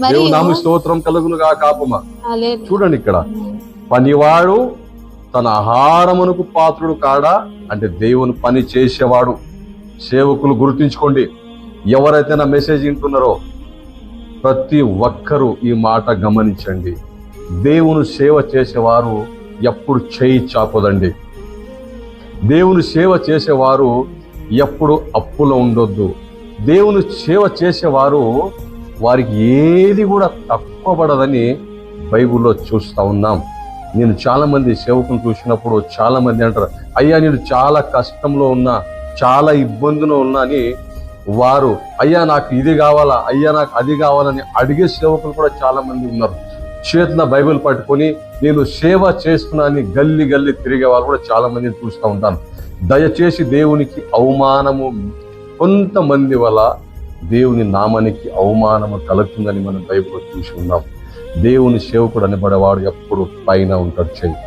దేవుని నామ స్తోత్రం కలుగునుగా కాపమా. హల్లెలూయా. చూడండి ఇక్కడ, పనివాడు తన ఆహారమునకు పాత్రుడు కాడా అంటే దేవుని పని చేసేవాడు. సేవకులు గుర్తుంచుకోండి, ఎవరైతే నా మెసేజ్ వింటున్నారో ప్రతి ఒక్కరూ ఈ మాట గమనించండి. దేవుని సేవ చేసేవారు ఎప్పుడు చేయి చాపదండి. దేవుని సేవ చేసేవారు ఎప్పుడు అప్పులో ఉండొద్దు. దేవుని సేవ చేసేవారు వారికి ఏది కూడా తక్కువ పడదని బైబిల్లో చూస్తూ ఉన్నాం. నేను చాలా మంది సేవకులను చూసినప్పుడు చాలా మంది అంటారు, అయ్యా నేను చాలా కష్టంలో ఉన్నా, చాలా ఇబ్బందులో ఉన్నా అని వారు, అయ్యా నాకు ఇది కావాలా, అయ్యా నాకు అది కావాలని అడిగే సేవకులు కూడా చాలా మంది ఉన్నారు. చేతిన బైబిల్ పట్టుకొని నేను సేవ చేస్తున్నా అని గల్లి గల్లి తిరిగే వాళ్ళు కూడా చాలా మందిని చూస్తూ ఉంటాను. దయచేసి దేవునికి అవమానము, కొంతమంది వల్ల దేవుని నామానికి అవమానము కలుగుతుందని మనం బైబిల్లో చూసి ఉన్నాం. దేవుని సేవకుడు అనబడేవాడు ఎప్పుడు పైన ఉంటాడు చెయ్యి.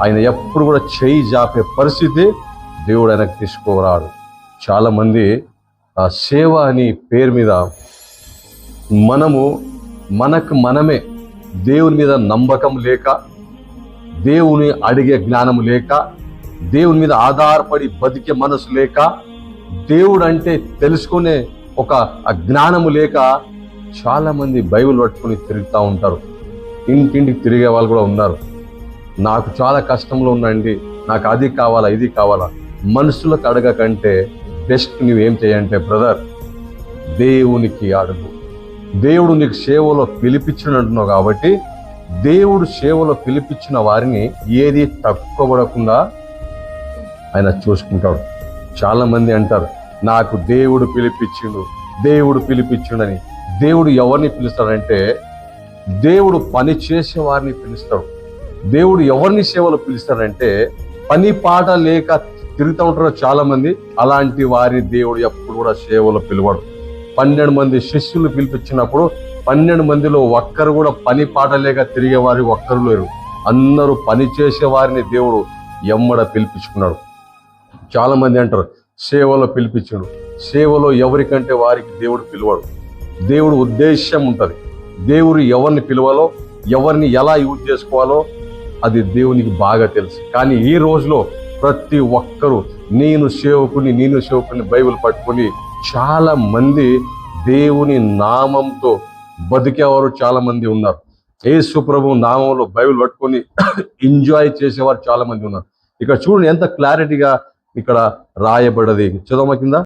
ఆయన ఎప్పుడు కూడా చెయ్యి జాపే పరిస్థితి దేవుడు ఆయనకు తీసుకురాడు. చాలా మంది ఆ సేవ అని పేరు మీద మనకు మనమే దేవుని మీద నమ్మకం లేక, దేవుని అడిగే జ్ఞానం లేక, దేవుని మీద ఆధారపడి బతికే మనసు లేక, దేవుడు అంటే తెలుసుకునే ఒక జ్ఞానము లేక చాలా మంది బైబిల్ పట్టుకుని తిరుగుతూ ఉంటారు. ఇంటింటికి తిరిగే వాళ్ళు కూడా ఉన్నారు. నాకు చాలా కష్టంలో ఉందండి, నాకు అది కావాలా ఇది కావాలా. మనుషులకు అడగకంటే బెస్ట్ నువ్వేం చేయంటే, బ్రదర్ దేవునికి అడుగు. దేవుడు నీకు సేవలో పిలిపించినట్టున్నావు కాబట్టి దేవుడు సేవలో పిలిపించిన వారిని ఏది తక్కువ పడకుండా ఆయన చూసుకుంటాడు. చాలా మంది అంటారు, నాకు దేవుడు పిలిపించిండని. దేవుడు ఎవరిని పిలుస్తాడంటే దేవుడు పని చేసే వారిని పిలుస్తాడు. దేవుడు ఎవరిని సేవలో పిలుస్తాడంటే పని పాట లేక తిరుగుతూ ఉంటారు చాలా మంది, అలాంటి వారిని దేవుడు ఎప్పుడు కూడా సేవలో పిలవడు. 12 మంది శిష్యులు పిలిపించినప్పుడు 12 మందిలో ఒక్కరు కూడా పని పాట లేక తిరిగే వారి ఒక్కరు లేరు. అందరూ పని చేసే వారిని దేవుడు ఎమ్మడ పిలిపించుకున్నాడు. చాలా మంది అంటారు సేవలో పిలిపించాడు. సేవలో ఎవరికంటే వారికి దేవుడు పిలవడు. దేవుడు ఉద్దేశం ఉంటుంది. దేవుడు ఎవరిని పిలవాలో, ఎవరిని ఎలా యూజ్ చేసుకోవాలో అది దేవునికి బాగా తెలుసు. కానీ ఈ రోజులో ప్రతి ఒక్కరూ నేను సేవకుని బైబిల్ పట్టుకొని చాలా మంది దేవుని నామంతో బతికేవారు చాలా మంది ఉన్నారు. యేసు ప్రభు నామంలో బైబిల్ పట్టుకొని ఎంజాయ్ చేసేవారు చాలా మంది ఉన్నారు. ఇక్కడ చూడండి ఎంత క్లారిటీగా ఇక్కడ రాయబడ్డది. చదవమ కింద